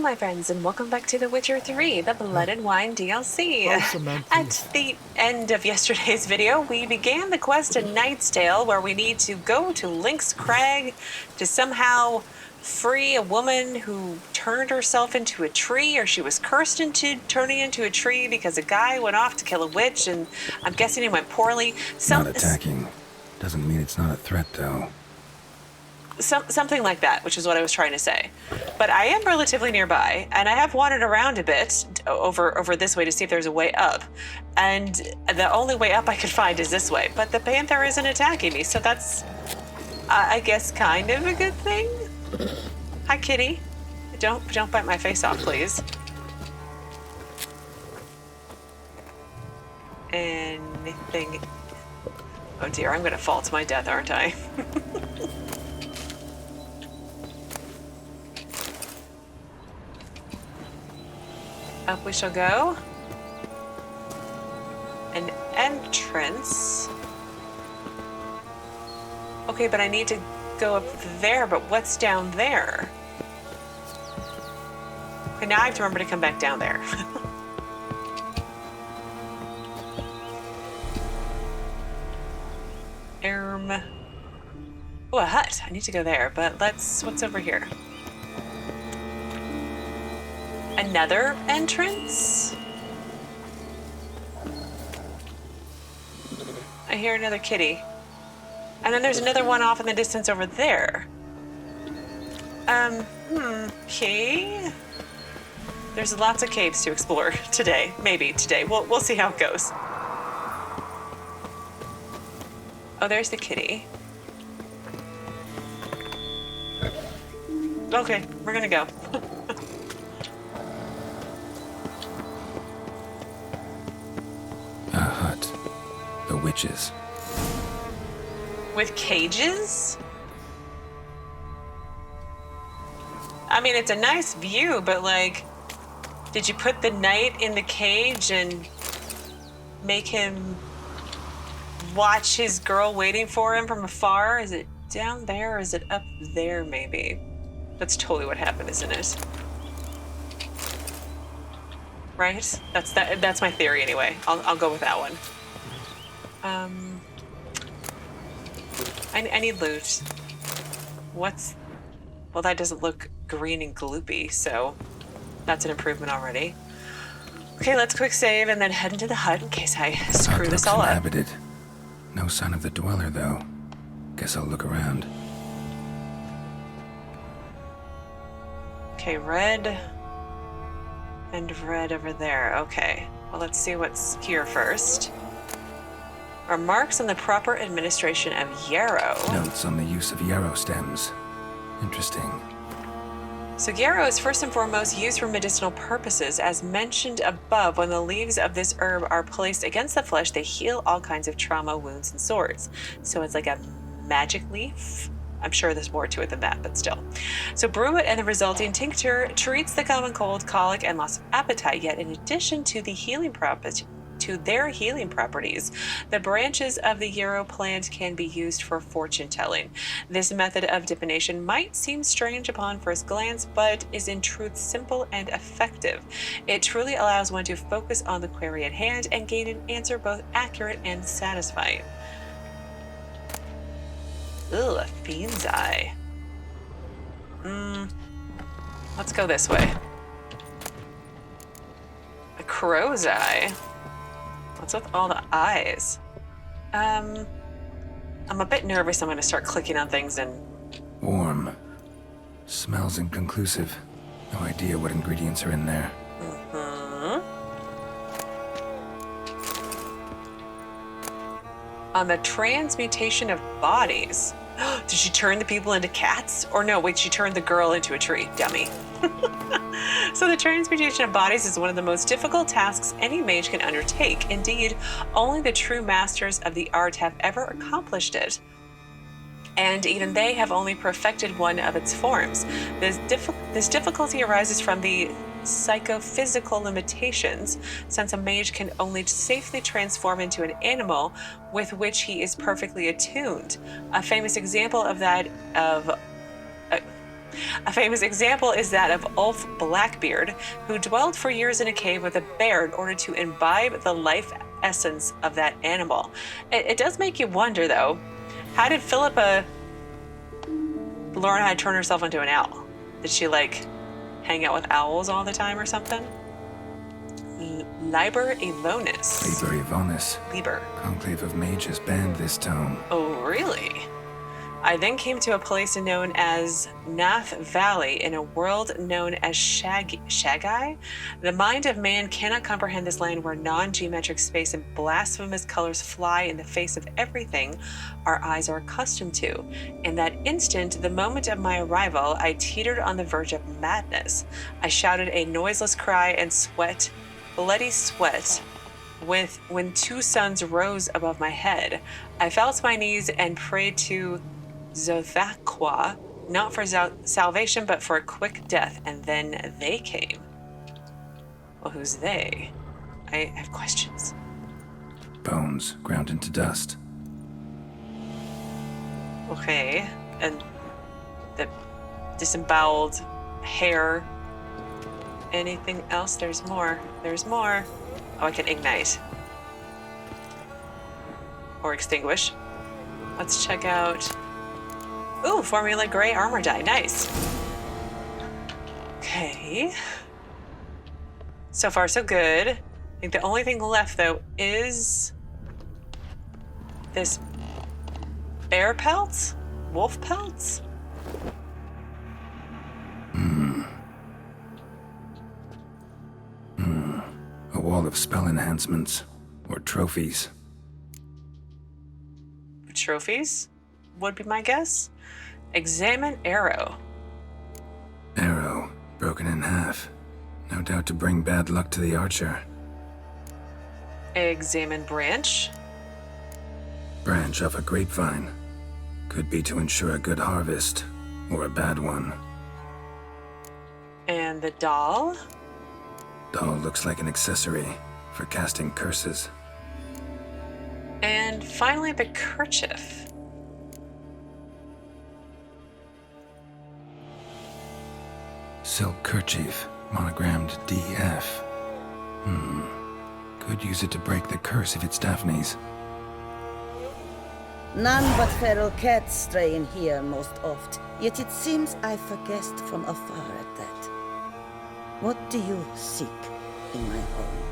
my friends, and welcome back to The Witcher 3, the Blood and Wine DLC. At the end of yesterday's video, we began the quest in Knight's Tale, where we need to go to Lynx Crag to somehow free a woman who turned herself into a tree, or she was cursed into turning into a tree because a guy went off to kill a witch, and I'm guessing it went poorly. Not attacking. Doesn't mean it's not a threat, though. Something like that, which is what I was trying to say. But I am relatively nearby, and I have wandered around a bit over this way to see if there's a way up. And the only way up I could find is this way. But the panther isn't attacking me, so that's, I guess, kind of a good thing. Hi, kitty. Don't bite my face off, please. Anything? Oh dear, I'm gonna fall to my death, aren't I? Up we shall go. An entrance. Okay, but I need to go up there, but what's down there? Okay, now I have to remember to come back down there. Oh, a hut. I need to go there, but what's over here? Another entrance? I hear another kitty. And then there's another one off in the distance over there. Okay. There's lots of caves to explore today. Maybe today. We'll see how it goes. Oh, there's the kitty. Okay, we're gonna go. A hut. The witches. With cages? I mean, it's a nice view, but like, did you put the knight in the cage and make him watch his girl waiting for him from afar? Is it down there or is it up there maybe? That's totally what happened, isn't it? Right? That's my theory anyway. I'll go with that one. I need loot. Well, that doesn't look green and gloopy, so that's an improvement already. Okay, let's quick save and then head into the hut in case I screw this all up. Inhabited. No sign of the dweller, though. Guess I'll look around. Okay, red and red over there. Okay, well, let's see what's here first. Remarks on the proper administration of Yarrow. Notes on the use of yarrow stems. Interesting. So yarrow is first and foremost used for medicinal purposes. As mentioned above, when the leaves of this herb are placed against the flesh, they heal all kinds of trauma, wounds, and sores. So it's like a magic leaf. I'm sure there's more to it than that, but still. So brew it, and the resulting tincture treats the common cold, colic, and loss of appetite. Yet in addition to their healing properties, the branches of the yarrow plant can be used for fortune telling. This method of divination might seem strange upon first glance, but is in truth simple and effective. It truly allows one to focus on the query at hand and gain an answer both accurate and satisfying. Ugh, a fiend's eye. Let's go this way. A crow's eye. What's with all the eyes? I'm a bit nervous. I'm going to start clicking on things and... Warm. Smells inconclusive. No idea what ingredients are in there. On the transmutation of bodies. Did she turn the people into cats? Or no, wait, she turned the girl into a tree. Dummy. So the transmutation of bodies is one of the most difficult tasks any mage can undertake. Indeed, only the true masters of the art have ever accomplished it. And even they have only perfected one of its forms. This difficulty arises from the psychophysical limitations, since a mage can only safely transform into an animal with which he is perfectly attuned. A famous example of that A famous example is that of Ulf Blackbeard, who dwelled for years in a cave with a bear in order to imbibe the life essence of that animal. It does make you wonder, though, how did Philippa learn how to turn herself into an owl? Did she, like, hang out with owls all the time or something? Liber Ivonis. Liber Ivonis. Liber. Conclave of Mages banned this tome. Oh, really? I then came to a place known as Nath Valley in a world known as Shagai. The mind of man cannot comprehend this land where non-geometric space and blasphemous colors fly in the face of everything our eyes are accustomed to. In that instant, the moment of my arrival, I teetered on the verge of madness. I shouted a noiseless cry and sweat, bloody sweat, when two suns rose above my head. I fell to my knees and prayed to Zothaqua, not for salvation, but for a quick death, and then they came. Well, who's they? I have questions. Bones ground into dust. Okay, and the disemboweled hair. Anything else? There's more. There's more. Oh, I can ignite. Or extinguish. Let's check out... Ooh, Formula Gray armor die. Nice. Okay. So far, so good. I think the only thing left, though, is this bear pelts? Wolf pelts? A wall of spell enhancements, or trophies. Trophies would be my guess. Examine arrow. Arrow, broken in half. No doubt to bring bad luck to the archer. Examine branch. Branch off a grapevine. Could be to ensure a good harvest, or a bad one. And the doll. Doll looks like an accessory for casting curses. And finally, the kerchief. Silk kerchief, monogrammed DF. Could use it to break the curse if it's Daphne's. None but feral cats stray in here most oft, yet it seems I've guessed from afar at that. What do you seek in my home?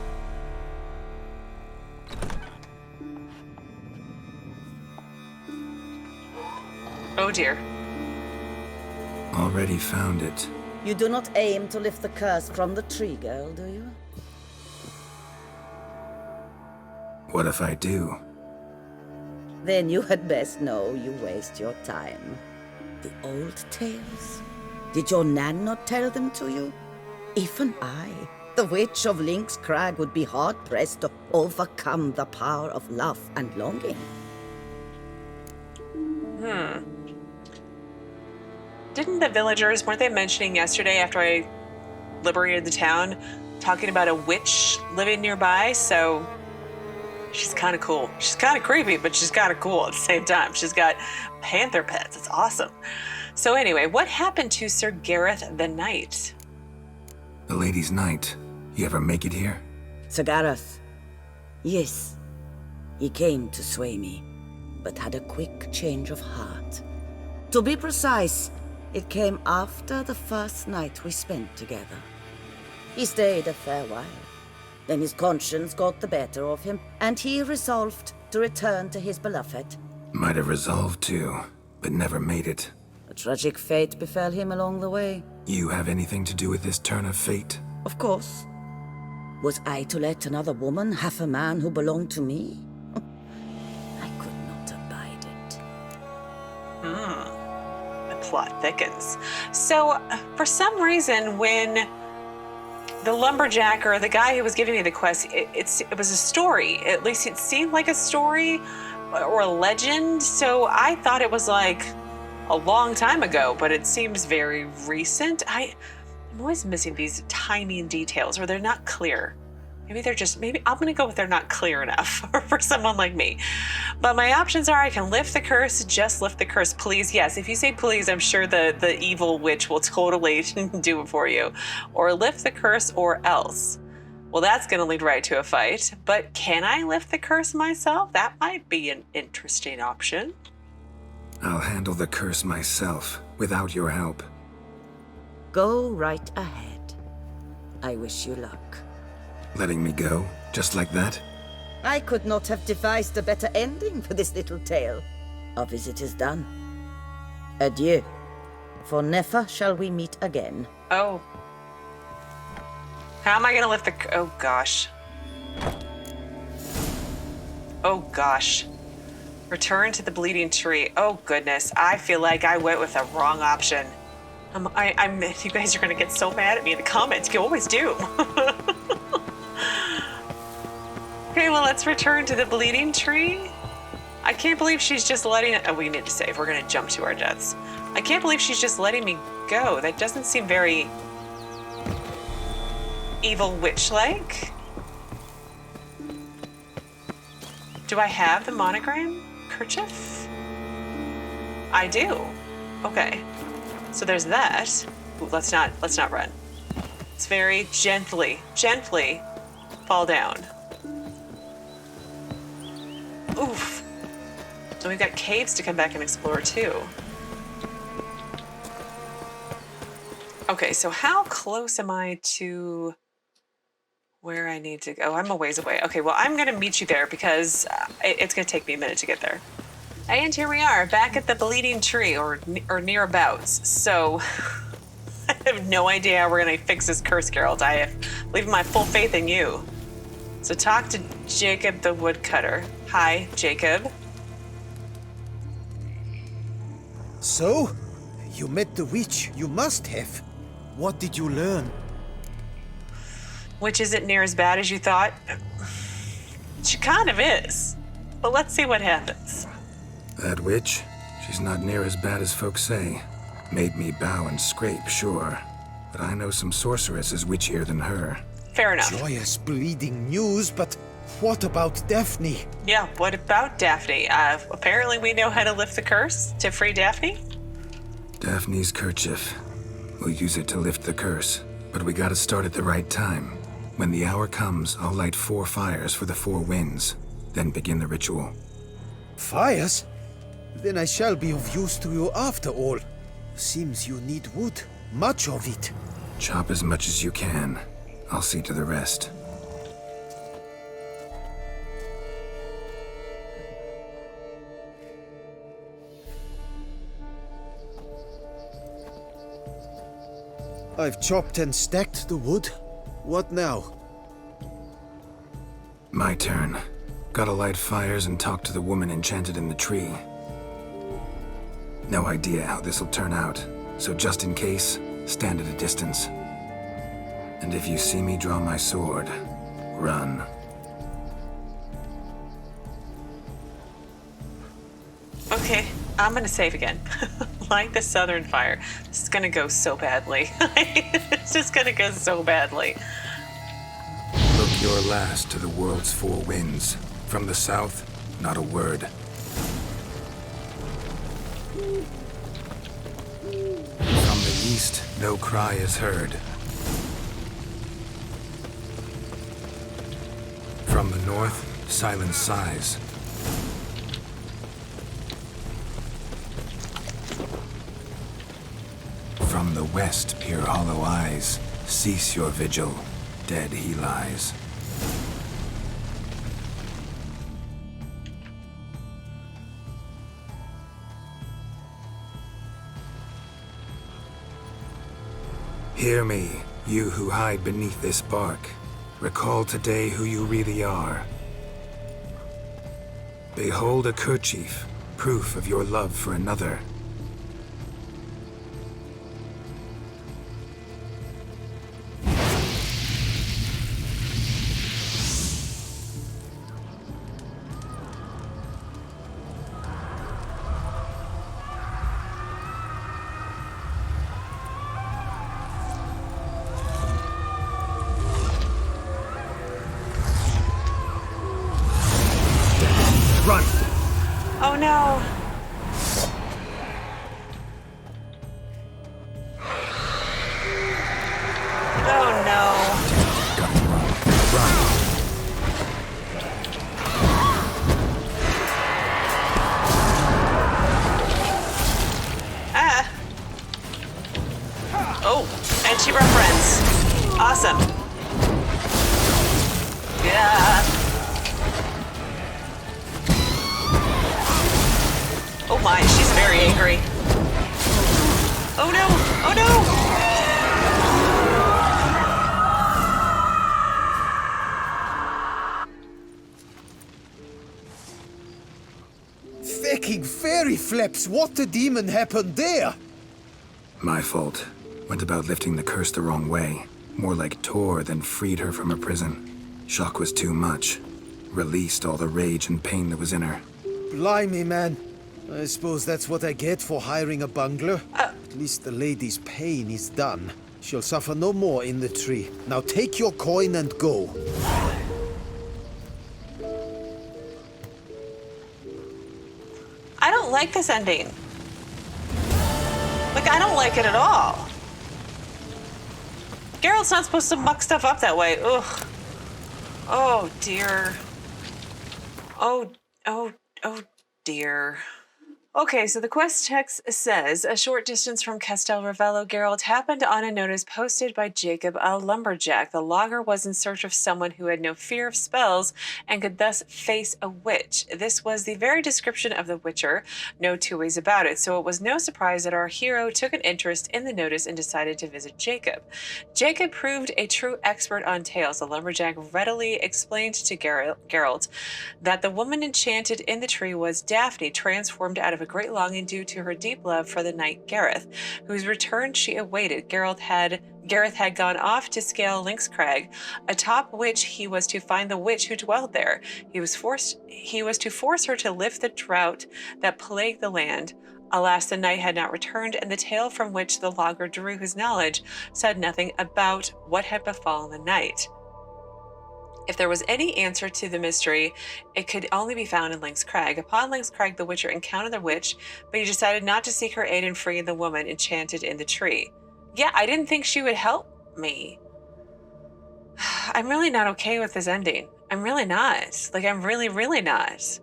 Oh dear. Already found it. You do not aim to lift the curse from the tree, girl, do you? What if I do? Then you had best know you waste your time. The old tales? Did your Nan not tell them to you? Even I, the witch of Lynx Crag, would be hard-pressed to overcome the power of love and longing. Didn't the villagers, weren't they mentioning yesterday after I liberated the town, talking about a witch living nearby? So she's kind of cool. She's kind of creepy, but she's kind of cool at the same time. She's got panther pets. It's awesome. So anyway, what happened to Sir Gereth the Knight? The Lady's Knight. You ever make it here? Sir Gareth. Yes. He came to sway me, but had a quick change of heart. To be precise, it came after the first night we spent together. He stayed a fair while. Then his conscience got the better of him, and he resolved to return to his beloved. Might have resolved to, but never made it. A tragic fate befell him along the way. You have anything to do with this turn of fate? Of course. Was I to let another woman have a man who belonged to me? I could not abide it. The plot thickens. So, for some reason, when the lumberjack or the guy who was giving me the quest, it was a story. At least it seemed like a story or a legend. So I thought it was like a long time ago, but it seems very recent. I'm always missing these tiny details, or they're not clear. Maybe they're just, maybe I'm going to go with they're not clear enough for someone like me. But my options are I can lift the curse, just lift the curse, please. Yes, if you say please, I'm sure the evil witch will totally do it for you. Or lift the curse or else. Well, that's going to lead right to a fight. But can I lift the curse myself? That might be an interesting option. I'll handle the curse myself, without your help. Go right ahead. I wish you luck. Letting me go, just like that? I could not have devised a better ending for this little tale. Our visit is done. Adieu. For never shall we meet again. Oh. How am I gonna lift the... Oh, gosh. Oh, gosh. Return to the bleeding tree. Oh, goodness. I feel like I went with the wrong option. You guys are gonna get so mad at me in the comments. You always do. Okay, well, let's return to the bleeding tree. I can't believe she's just letting... Oh, we need to save. We're gonna jump to our deaths. I can't believe she's just letting me go. That doesn't seem very... evil witch-like. Do I have the monogram kerchief? I do. Okay. So there's that. Ooh, let's not run. Let's very gently fall down. Oof. And we've got caves to come back and explore too. Okay, so how close am I to where I need to go? Oh, I'm a ways away. Okay, well, I'm going to meet you there because it's going to take me a minute to get there. And here we are, back at the bleeding tree, or nearabouts. So, I have no idea how we're going to fix this curse, Geralt. I have leaving my full faith in you. So talk to Jacob the Woodcutter. Hi, Jacob. So, you met the witch. You must have. What did you learn? Which isn't near as bad as you thought. She kind of is. But let's see what happens. That witch? She's not near as bad as folks say. Made me bow and scrape, sure. But I know some sorceresses witchier than her. Fair enough. Joyous bleeding news, but what about Daphne? Yeah, what about Daphne? Apparently we know how to lift the curse to free Daphne. Daphne's kerchief. We'll use it to lift the curse. But we gotta start at the right time. When the hour comes, I'll light 4 fires for the 4 winds. Then begin the ritual. Fires? Then I shall be of use to you after all. Seems you need wood. Much of it. Chop as much as you can. I'll see to the rest. I've chopped and stacked the wood. What now? My turn. Gotta light fires and talk to the woman enchanted in the tree. No idea how this'll turn out, so just in case, stand at a distance. And if you see me draw my sword, run. Okay, I'm gonna save again. Like the southern fire. This is gonna go so badly. It's just gonna go so badly. Look your last to the world's 4 winds. From the south, not a word. From the east, no cry is heard. From the north, silence sighs. From the west, peer hollow eyes. Cease your vigil. Dead he lies. Hear me, you who hide beneath this bark. Recall today who you really are. Behold a kerchief, proof of your love for another. Run! Oh no! Oh no! Run! Ah! Oh, and she brought friends. Awesome. Yeah. Oh my, she's very angry. Oh no! Oh no! Fecking fairy flaps, what the demon happened there? My fault. Went about lifting the curse the wrong way. More like tore than freed her from her prison. Shock was too much. Released all the rage and pain that was in her. Blimey, man. I suppose that's what I get for hiring a bungler. At least the lady's pain is done. She'll suffer no more in the tree. Now take your coin and go. I don't like this ending. Like, I don't like it at all. Geralt's not supposed to muck stuff up that way. Ugh. Oh, dear. Oh dear. Okay, so the quest text says, a short distance from Castel Ravello, Geralt happened on a notice posted by Jacob, a lumberjack. The logger was in search of someone who had no fear of spells and could thus face a witch. This was the very description of the Witcher, no two ways about it, so it was no surprise that our hero took an interest in the notice and decided to visit Jacob. Jacob proved a true expert on tales. The lumberjack readily explained to Geralt that the woman enchanted in the tree was Daphne, transformed out of a great longing due to her deep love for the knight Gereth, whose return she awaited. Gereth had gone off to scale Lynx Crag, atop which he was to find the witch who dwelled there. He was to force her to lift the drought that plagued the land. Alas, the knight had not returned, and the tale from which the logger drew his knowledge said nothing about what had befallen the knight. If there was any answer to the mystery, it could only be found in Lynx Crag. Upon Lynx Crag, the Witcher encountered the witch, but he decided not to seek her aid in freeing the woman enchanted in the tree. Yeah, I didn't think she would help me. I'm really not okay with this ending. I'm really not. Like, I'm really, really not.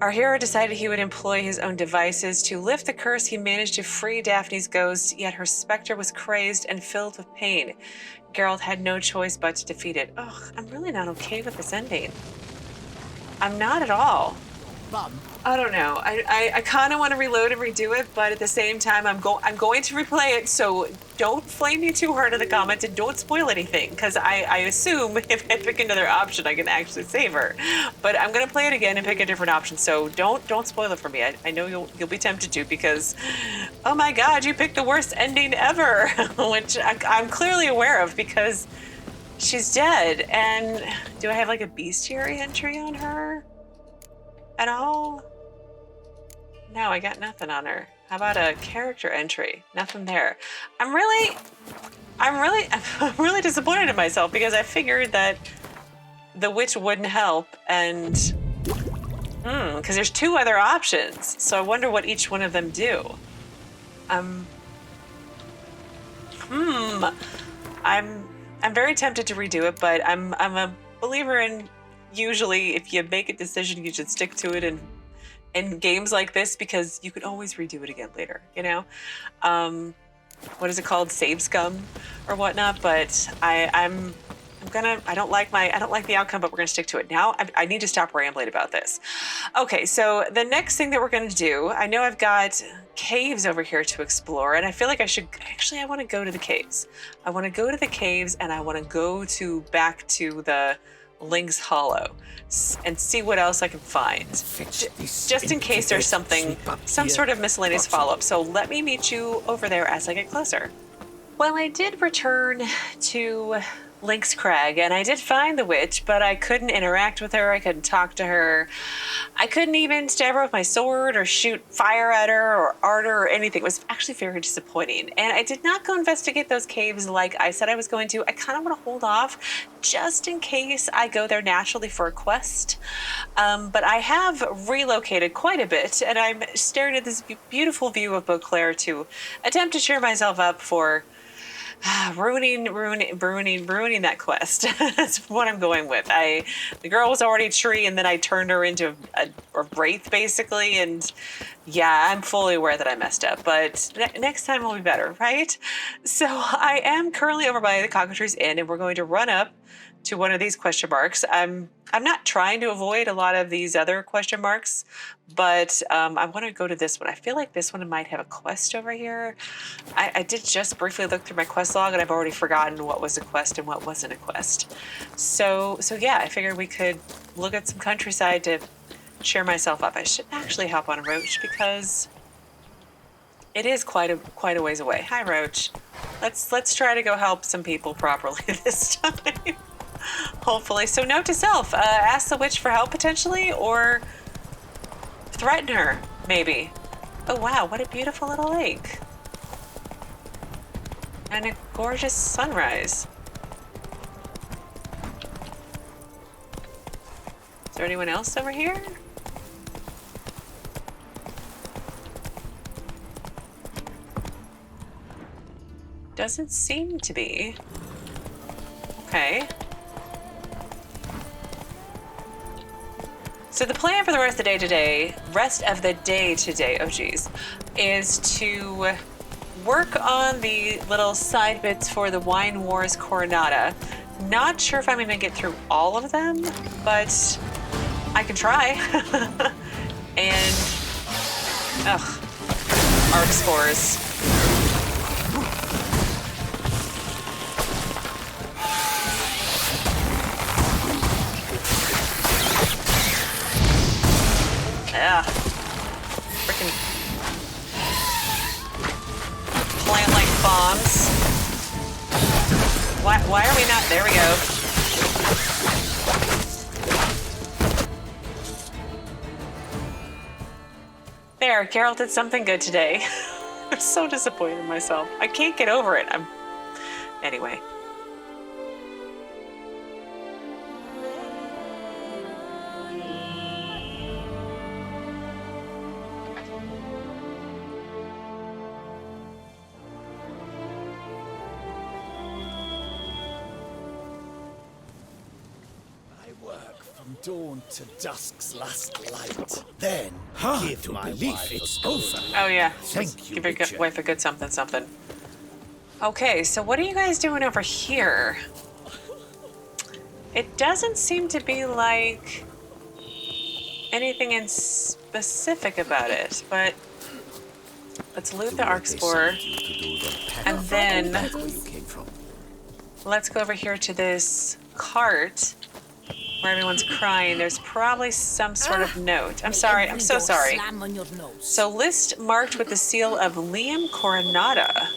Our hero decided he would employ his own devices. To lift the curse, he managed to free Daphne's ghost, yet her specter was crazed and filled with pain. Geralt had no choice but to defeat it. Ugh, I'm really not okay with this ending. I'm not at all. I don't know. I kind of want to reload and redo it, but at the same time, I'm going to replay it. So don't flame me too hard in the comments and don't spoil anything, because I assume if I pick another option, I can actually save her. But I'm gonna play it again and pick a different option. So don't spoil it for me. I know you'll be tempted to, because oh my God, you picked the worst ending ever, which I'm clearly aware of because she's dead. And do I have like a bestiary entry on her at all? No, I got nothing on her. How about a character entry? Nothing there. I'm really disappointed in myself because I figured that the witch wouldn't help, and because there's two other options. So I wonder what each one of them do. I'm very tempted to redo it, but I'm a believer in, usually if you make a decision, you should stick to it in games like this, because you can always redo it again later, you know? What is it called? Save scum or whatnot. But I don't like the outcome, but we're gonna stick to it. Now I need to stop rambling about this. Okay, so the next thing that we're gonna do, I know I've got caves over here to explore, and I feel like I want to go to the caves. I want to go to the caves, and I want to go back to the Lynx Hollow and see what else I can find, just in case there's some sort of miscellaneous follow-up. So let me meet you over there as I get closer. Well, I did return to Lynx Crag, and I did find the witch, but I couldn't interact with her. I couldn't talk to her. I couldn't even stab her with my sword or shoot fire at her or ardor or anything. It was actually very disappointing. And I did not go investigate those caves like I said I was going to. I kind of want to hold off just in case I go there naturally for a quest. But I have relocated quite a bit, and I'm staring at this beautiful view of Beauclair to attempt to cheer myself up for ruining that quest. That's what I'm going with. The girl was already a tree, and then I turned her into a wraith, basically, and yeah, I'm fully aware that I messed up, but next time will be better, right? So I am currently over by the Cockatrice Inn, and we're going to run up to one of these question marks. I'm not trying to avoid a lot of these other question marks, but I want to go to this one. I feel like this one might have a quest over here. I did just briefly look through my quest log, and I've already forgotten what was a quest and what wasn't a quest. So yeah, I figured we could look at some countryside to cheer myself up. I should actually hop on a Roach because it is quite a ways away. Hi, Roach. Let's try to go help some people properly this time. Hopefully. So note to self, ask the witch for help potentially, or threaten her, maybe. Oh wow, what a beautiful little lake. And a gorgeous sunrise. Is there anyone else over here? Doesn't seem to be. Okay. So the plan for the rest of the day today, oh geez, is to work on the little side bits for the Wine Wars Coronata. Not sure if I'm going to get through all of them, but I can try. And, arc spores. Freaking plant-like bombs. Why are we not? There we go. There, Geralt did something good today. I'm so disappointed in myself. I can't get over it. Anyway. Dawn to dusk's last light. Then, give my wife it's over. Oh yeah. Thank you, Give your wife a good something. Okay, so what are you guys doing over here? It doesn't seem to be like anything in specific about it, but let's loot the arc spore, and then let's go over here to this cart where everyone's crying. There's probably some sort of note. I'm sorry. I'm so sorry. So list marked with the seal of Liam Coronata.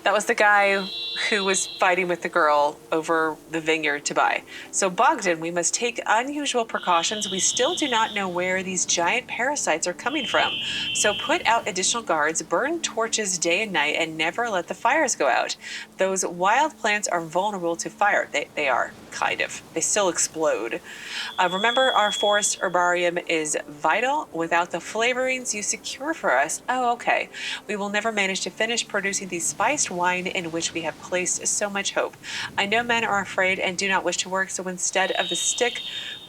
That was the guy who was fighting with the girl over the vineyard to buy. So Bogdan, we must take unusual precautions. We still do not know where these giant parasites are coming from. So put out additional guards, burn torches day and night, and never let the fires go out. Those wild plants are vulnerable to fire. They are, kind of. They still explode. Remember, our forest herbarium is vital. Without the flavorings you secure for us, oh, okay, we will never manage to finish producing the spiced wine in which we have placed so much hope. I know men are afraid and do not wish to work, so instead of the stick,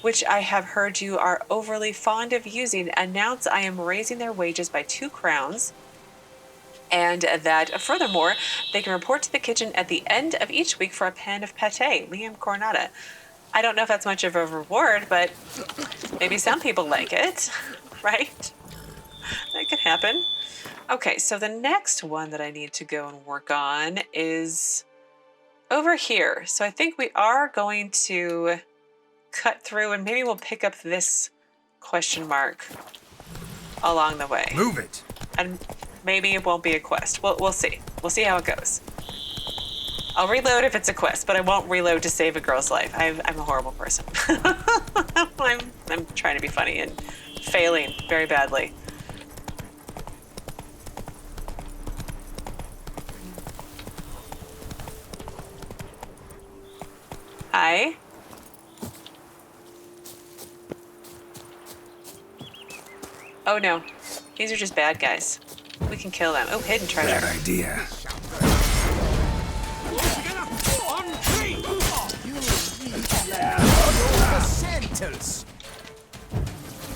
which I have heard you are overly fond of using, announce I am raising their wages by 2 crowns, and that furthermore, they can report to the kitchen at the end of each week for a pan of pate. Liam Coronata. I don't know if that's much of a reward, but maybe some people like it, right? That could happen. Okay, so the next one that I need to go and work on is over here. So I think we are going to cut through, and maybe we'll pick up this question mark along the way. Move it. And maybe it won't be a quest. We'll see. We'll see how it goes. I'll reload if it's a quest, but I won't reload to save a girl's life. I'm a horrible person. I'm trying to be funny and failing very badly. Hi. Oh no, these are just bad guys. We can kill them. Oh, hidden treasure. Bad idea.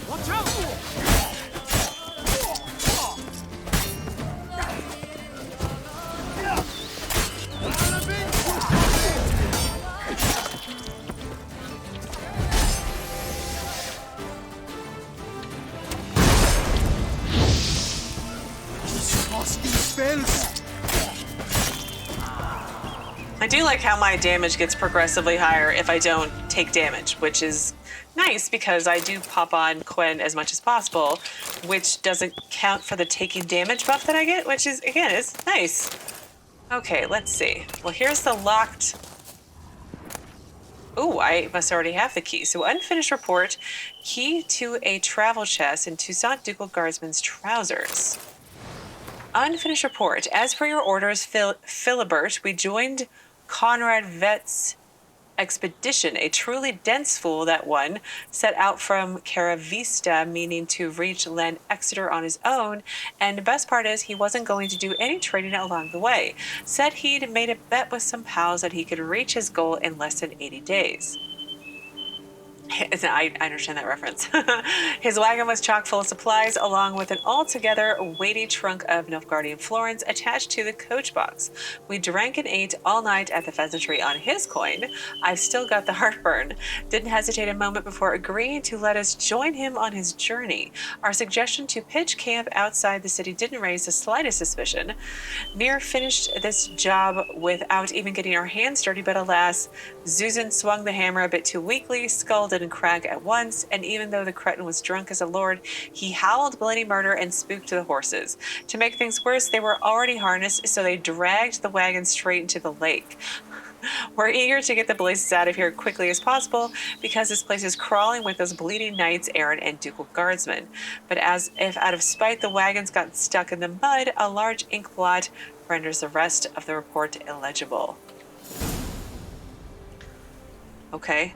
Watch out! I do like how my damage gets progressively higher if I don't take damage, which is nice because I do pop on Quen as much as possible, which doesn't count for the taking damage buff that I get, which is, again, is nice. Okay, let's see. Well, here's the locked... Ooh, I must already have the key. So unfinished report, key to a travel chest in Toussaint Ducal Guardsman's trousers. Unfinished report. As per your orders, Philibert, we joined Conrad Veidt's expedition, a truly dense fool that one, set out from Caravista, meaning to reach Len Exeter on his own, and the best part is he wasn't going to do any trading along the way. Said he'd made a bet with some pals that he could reach his goal in less than 80 days. I understand that reference. His wagon was chock full of supplies, along with an altogether weighty trunk of Nilfgaardian florins attached to the coach box. We drank and ate all night at the pheasantry on his coin. I've still got the heartburn. Didn't hesitate a moment before agreeing to let us join him on his journey. Our suggestion to pitch camp outside the city didn't raise the slightest suspicion. Near finished this job without even getting our hands dirty, but alas, Zuzan swung the hammer a bit too weakly, scalded and Crag at once, and even though the cretin was drunk as a lord, he howled bloody murder and spooked the horses. To make things worse, they were already harnessed, so they dragged the wagon straight into the lake. We're eager to get the blazes out of here quickly as possible because this place is crawling with those bleeding knights, errant, and ducal guardsmen. But as if out of spite the wagons got stuck in the mud, a large ink blot renders the rest of the report illegible. Okay.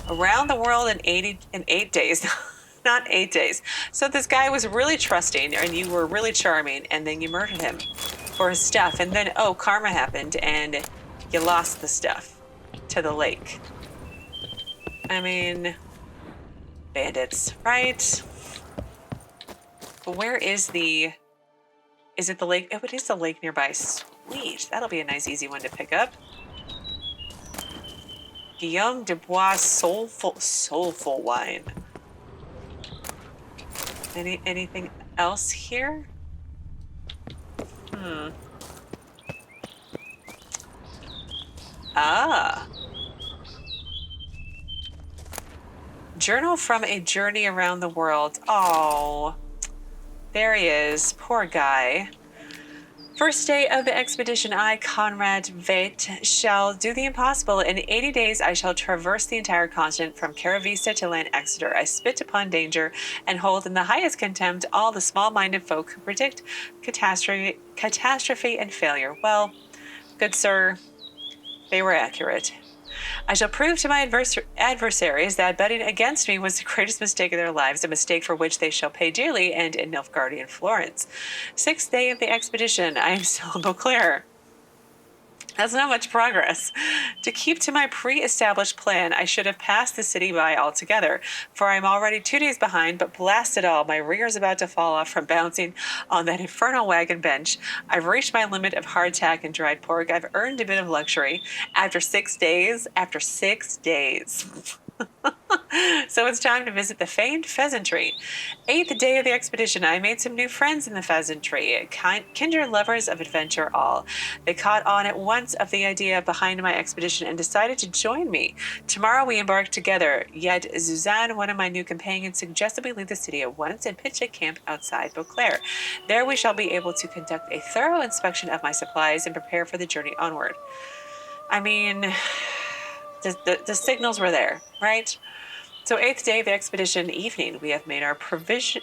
Around the world in 8 days. Not 8 days. So this guy was really trusting and you were really charming and then you murdered him for his stuff. And then, oh, karma happened and you lost the stuff to the lake. I mean, bandits, right? But where is the... Is it the lake? Oh, it is the lake nearby. Sweet. That'll be a nice, easy one to pick up. Guillaume de Bois soulful wine. Anything else here? Ah. Journal from a journey around the world. Oh, there he is. Poor guy. First day of the expedition, I, Conrad Veidt, shall do the impossible. In 80 days, I shall traverse the entire continent from Caravista to Len Exeter. I spit upon danger and hold in the highest contempt all the small-minded folk who predict catastrophe and failure. Well, good sir, they were accurate. I shall prove to my adversaries that betting against me was the greatest mistake of their lives, a mistake for which they shall pay dearly and in Nilfgaardian florins. 6th day of the expedition, I am still in Beauclair. That's not much progress. To keep to my pre-established plan, I should have passed the city by altogether, for I am already 2 days behind, but blast it all, my rear's about to fall off from bouncing on that infernal wagon bench. I've reached my limit of hardtack and dried pork. I've earned a bit of luxury. After 6 days, So it's time to visit the famed pheasantry. 8th day of the expedition, I made some new friends in the pheasantry, kindred lovers of adventure all. They caught on at once of the idea behind my expedition and decided to join me. Tomorrow we embark together, yet Suzanne, one of my new companions, suggested we leave the city at once and pitch a camp outside Beauclair. There we shall be able to conduct a thorough inspection of my supplies and prepare for the journey onward. I mean, the signals were there, right? So 8th day of the expedition evening, we have made our provisory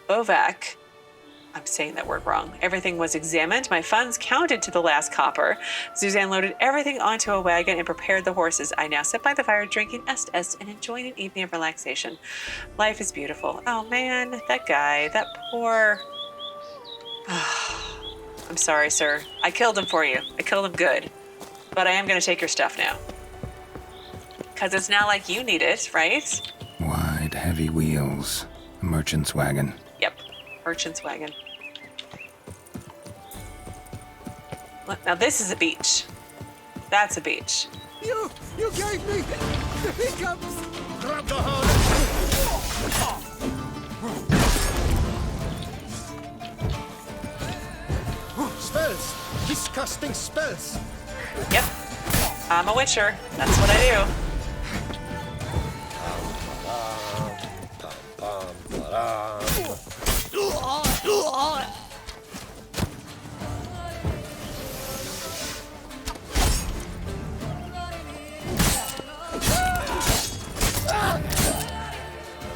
bivouac. I'm saying that word wrong. Everything was examined, my funds counted to the last copper. Suzanne loaded everything onto a wagon and prepared the horses. I now sit by the fire drinking est and enjoying an evening of relaxation. Life is beautiful. Oh man, that guy, that poor... I'm sorry, sir. I killed him for you. I killed him good. But I am going to take your stuff now. Because it's not like you need it, right? Wide, heavy wheels. A merchant's wagon. Yep, merchant's wagon. Now this is a beach. That's a beach. You gave me the hiccups! Grab the spells! Disgusting spells! Yep, I'm a witcher. That's what I do.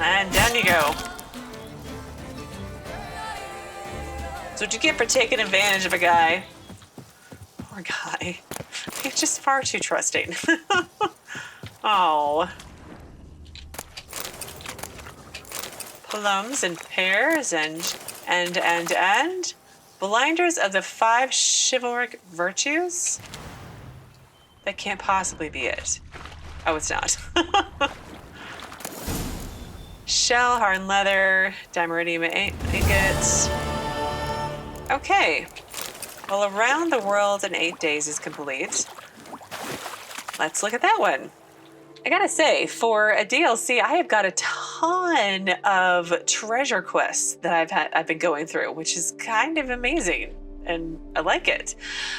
And down you go. That's what you get for taking advantage of a guy. Poor guy. He's just far too trusting. Oh. Plums and pears and blinders of the 5 chivalric virtues? That can't possibly be it. Oh, it's not. Shell, hardened leather, dimeridium ingots. Okay. Well, around the world in 8 days is complete. Let's look at that one. I gotta say, for a DLC, I have got a ton of treasure quests that I've been going through, which is kind of amazing, and I like it.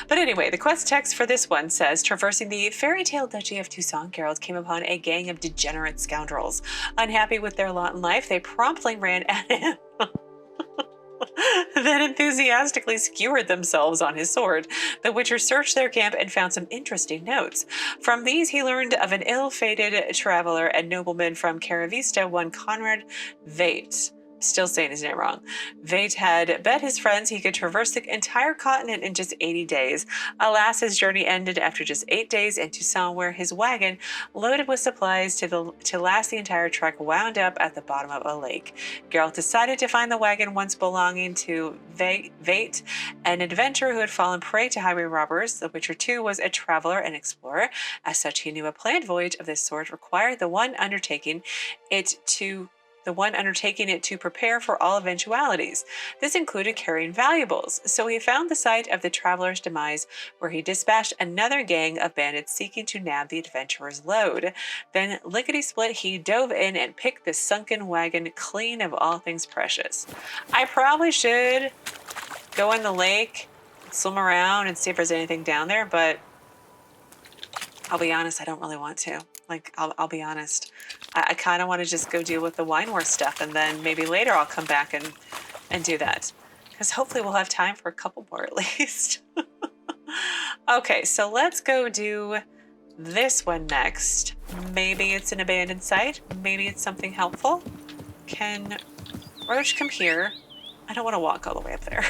But anyway, the quest text for this one says, traversing the fairy tale duchy of Toussaint, Geralt came upon a gang of degenerate scoundrels. Unhappy with their lot in life, they promptly ran at him. Then enthusiastically skewered themselves on his sword. The Witcher searched their camp and found some interesting notes. From these, he learned of an ill-fated traveler and nobleman from Caravista, one Conrad Veidt. Still saying his name wrong. Veidt had bet his friends he could traverse the entire continent in just 80 days. Alas, his journey ended after just 8 days in Toussaint, where his wagon, loaded with supplies to last the entire trek, wound up at the bottom of a lake. Geralt decided to find the wagon once belonging to Veidt, an adventurer who had fallen prey to highway robbers. The Witcher 2 was a traveler and explorer. As such, he knew a planned voyage of this sort required the one undertaking it to prepare for all eventualities. This included carrying valuables, so he found the site of the traveler's demise, where he dispatched another gang of bandits seeking to nab the adventurer's load. Then, lickety-split, he dove in and picked the sunken wagon clean of all things precious. I probably should go in the lake, swim around, and see if there's anything down there, but I'll be honest, I don't really want to. I'll be honest. I kind of want to just go deal with the wine war stuff, and then maybe later I'll come back and do that. Because hopefully we'll have time for a couple more at least. Okay, so let's go do this one next. Maybe it's an abandoned site. Maybe it's something helpful. Can Roach come here? I don't want to walk all the way up there.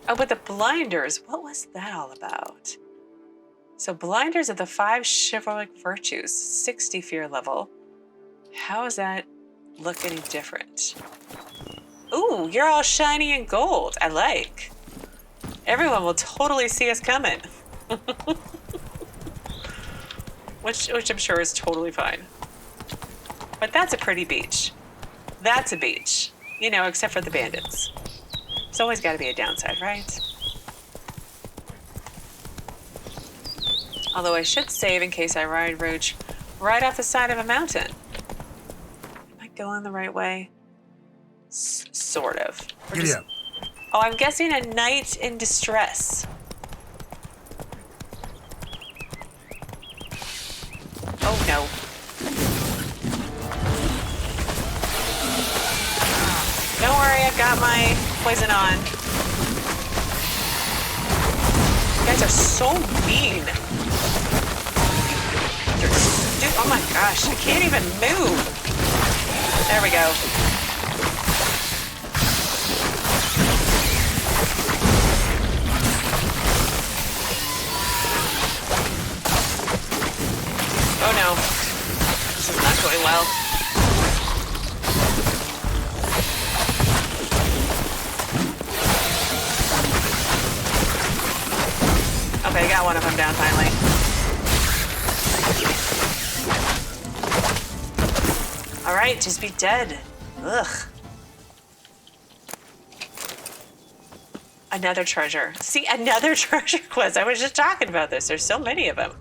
Oh, but the blinders, what was that all about? So blinders of the 5 chivalric virtues, 60 fear level. How does that look any different? Ooh, you're all shiny and gold. I like. Everyone will totally see us coming. which I'm sure is totally fine. But that's a pretty beach. That's a beach. You know, except for the bandits. There's always got to be a downside, right? Although I should save in case I ride Roach right off the side of a mountain. Am I going the right way? Sort of. Giddy up. Oh, I'm guessing a knight in distress. Oh no. Don't worry, I've got my poison on. You guys are so mean. Dude, oh my gosh, I can't even move. There we go. Oh no. This is not going well. Okay, I got one of them down finally. Alright, just be dead. Ugh. Another treasure. See, another treasure quest. I was just talking about this. There's so many of them.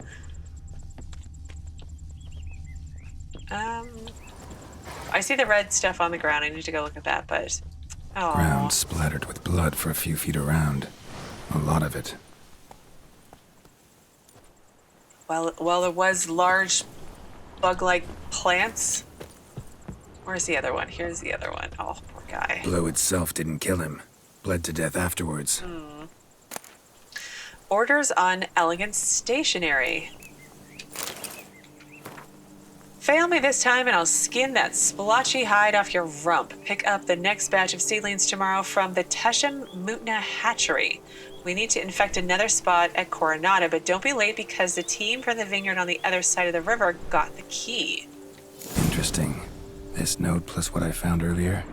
I see the red stuff on the ground. I need to go look at that, but... Oh. Ground splattered with blood for a few feet around. A lot of it. Well, there was large bug-like plants. Where's the other one? Here's the other one. Oh, poor guy. Blow itself didn't kill him. Bled to death afterwards. Orders on elegant stationery. Fail me this time and I'll skin that splotchy hide off your rump. Pick up the next batch of seedlings tomorrow from the Mutna hatchery. We need to infect another spot at Coronata, but don't be late because the team from the vineyard on the other side of the river got the key. Interesting. This note plus what I found earlier.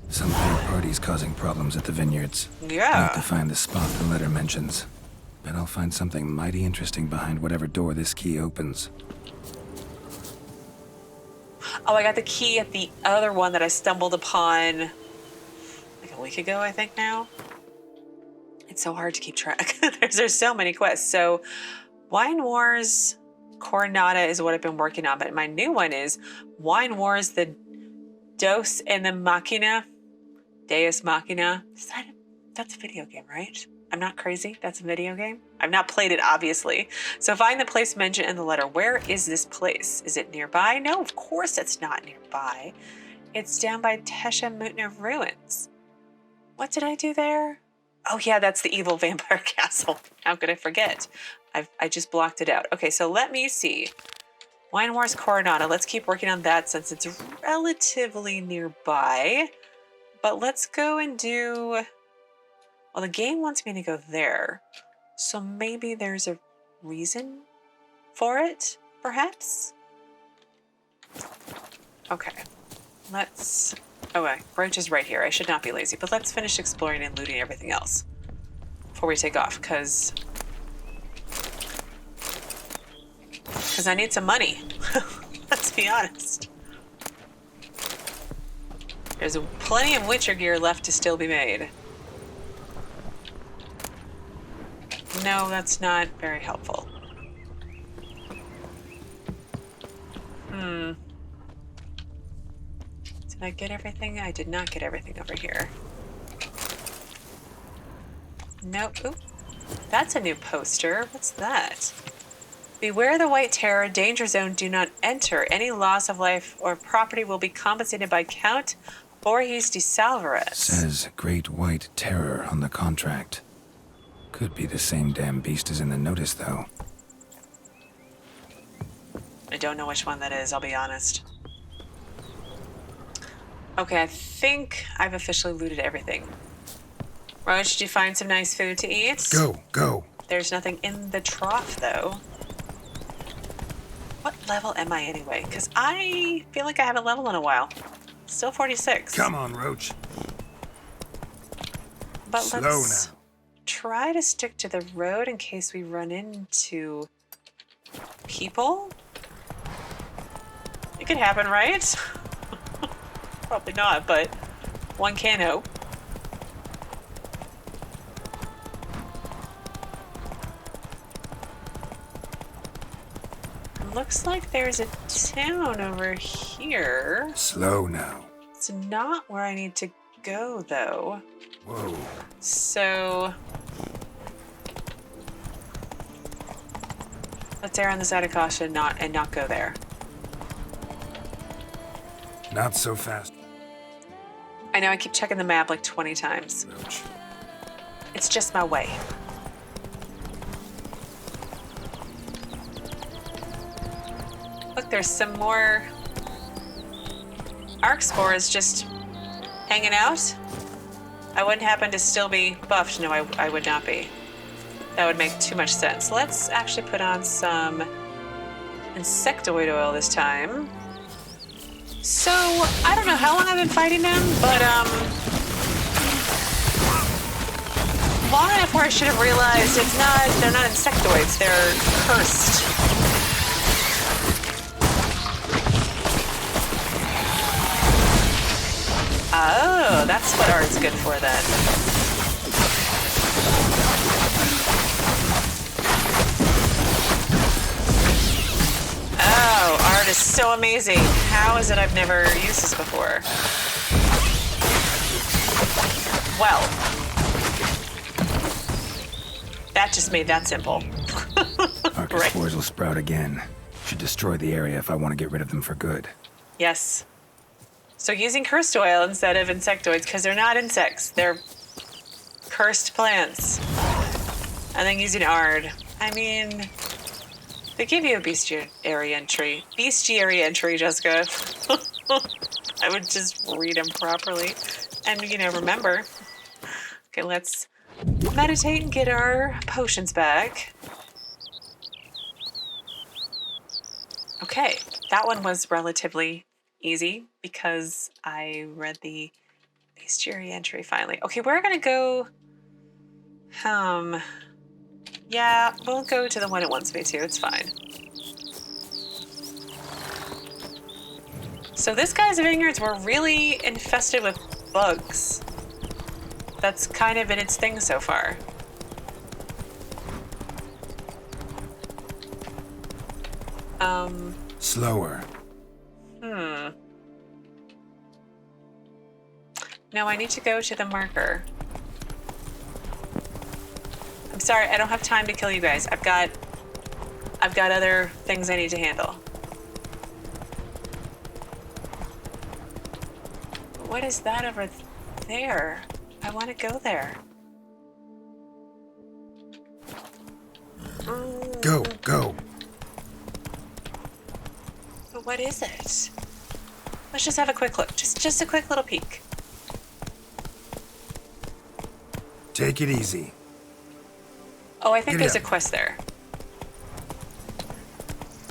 Some third parties causing problems at the vineyards. Yeah. Need to find the spot the letter mentions. Bet I'll find something mighty interesting behind whatever door this key opens. Oh, I got the key at the other one that I stumbled upon like a week ago, I think now. It's so hard to keep track. There's so many quests. So Wine Wars Coronata is what I've been working on, but my new one is Wine Wars the Deus and the Machina. Deus Machina. That's a video game, right? I'm not crazy. That's a video game. I've not played it, obviously. So find the place mentioned in the letter. Where is this place? Is it nearby? No, of course it's not nearby. It's down by Mutna ruins. What did I do there? Oh yeah, that's the evil vampire castle. How could I forget? I just blocked it out. Okay, so let me see. Wine Wars Coronata. Let's keep working on that since it's relatively nearby. But let's go and do... Well, the game wants me to go there. So maybe there's a reason for it, perhaps? Okay. Let's... Oh, wait. Roach is right here. I should not be lazy. But let's finish exploring and looting everything else before we take off, because I need some money. Let's be honest. There's plenty of Witcher gear left to still be made. No, that's not very helpful. Did I get everything? I did not get everything over here. Nope. Oop. That's a new poster. What's that? Beware the White Terror, danger zone, do not enter. Any loss of life or property will be compensated by Count Voorhees de Salvarez. Says Great White Terror on the contract. Could be the same damn beast as in the notice, though. I don't know which one that is, I'll be honest. Okay, I think I've officially looted everything. Roach, did you find some nice food to eat? Go. There's nothing in the trough, though. What level am I anyway? Because I feel like I haven't leveled in a while. Still 46. Come on, Roach. But Slow let's now. try to stick to the road in case we run into people. It could happen, right? Probably not, but one can hope. looks like there's a town over here. Slow now. It's not where I need to go, though. Whoa. So let's err on the side of caution, and not go there. Not so fast. I know I keep checking the map like 20 times. Roach. It's just my way. Look, there's some more arc spores just hanging out. I wouldn't happen to still be buffed. No, I would not be. That would make too much sense. Let's actually put on some insectoid oil this time. So, I don't know how long I've been fighting them, but long enough where I should have realized they're not insectoids, they're cursed. Oh, that's what art's good for then. Oh, art is so amazing. How is it I've never used this before? Well, that just made that simple. Arcus Right. spores will sprout again. Should destroy the area if I want to get rid of them for good. Yes. So using cursed oil instead of insectoids, because they're not insects, they're cursed plants. And then using Ard. I mean, they give you a bestiary entry. Bestiary entry, Jesika. I would just read them properly and, remember. Okay, let's meditate and get our potions back. Okay, that one was relatively easy because I read the bestiary entry finally. Okay, we're gonna go. Yeah, we'll go to the one it wants me to. It's fine. So this guy's vineyards were really infested with bugs. That's kind of been its thing so far. Slower. No, I need to go to the marker. I'm sorry, I don't have time to kill you guys. I've got other things I need to handle. What is that over there? I want to go there. Go, go. But what is it? Let's just have a quick look. Just a quick little peek. Take it easy. Oh, I think Giddy there's a up. quest there.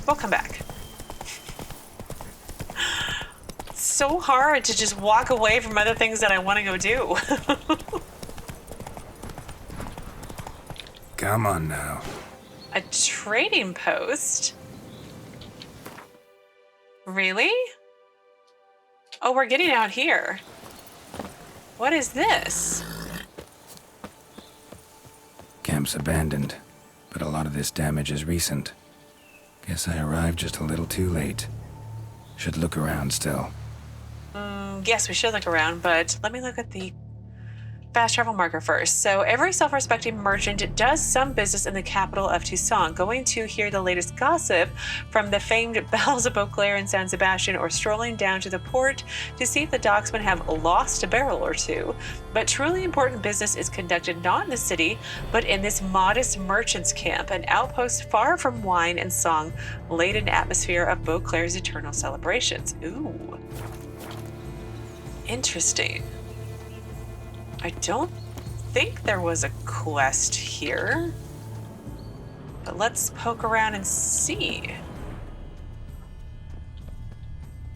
We'll come back. It's so hard to just walk away from other things that I want to go do. Come on now. A trading post? Really? Oh, we're getting out here. What is this? Camp's abandoned, but a lot of this damage is recent. Guess I arrived just a little too late. Should look around still. Yes, we should look around, but let me look at the fast travel marker first. So every self-respecting merchant does some business in the capital of Toussaint, going to hear the latest gossip from the famed bells of Beauclair and San Sebastian, or strolling down to the port to see if the docksmen have lost a barrel or two. But truly important business is conducted not in the city, but in this modest merchant's camp, an outpost far from wine and song-laden atmosphere of Beauclair's eternal celebrations. Ooh. Interesting. I don't think there was a quest here, but let's poke around and see.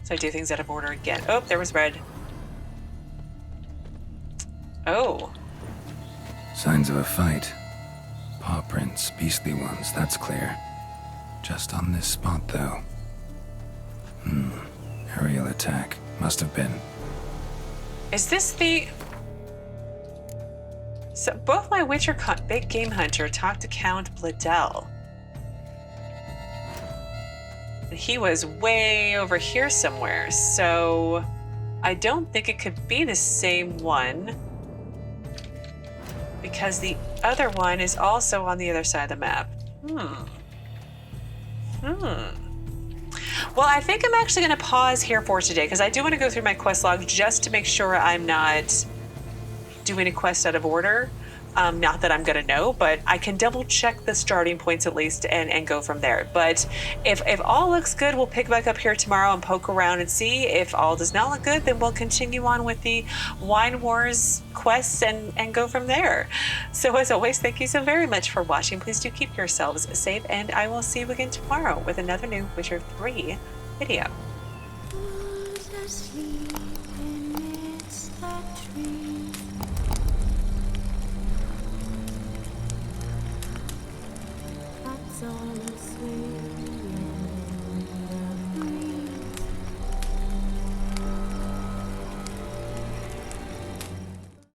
So I do things out of order again. Oh, there was red. Oh. Signs of a fight. Paw prints, beastly ones, that's clear. Just on this spot, though. Aerial attack. Must have been. Is this the... So both my Witcher big game hunter talked to Count Bladel. He was way over here somewhere, so I don't think it could be the same one because the other one is also on the other side of the map. Well, I think I'm actually going to pause here for today because I do want to go through my quest log just to make sure I'm not doing a quest out of order. Not that I'm going to know, but I can double check the starting points at least and go from there. But if all looks good, we'll pick back up here tomorrow and poke around and see. If all does not look good, then we'll continue on with the Wine Wars quests and go from there. So as always, thank you so very much for watching. Please do keep yourselves safe, and I will see you again tomorrow with another new Witcher 3 video. On a swing.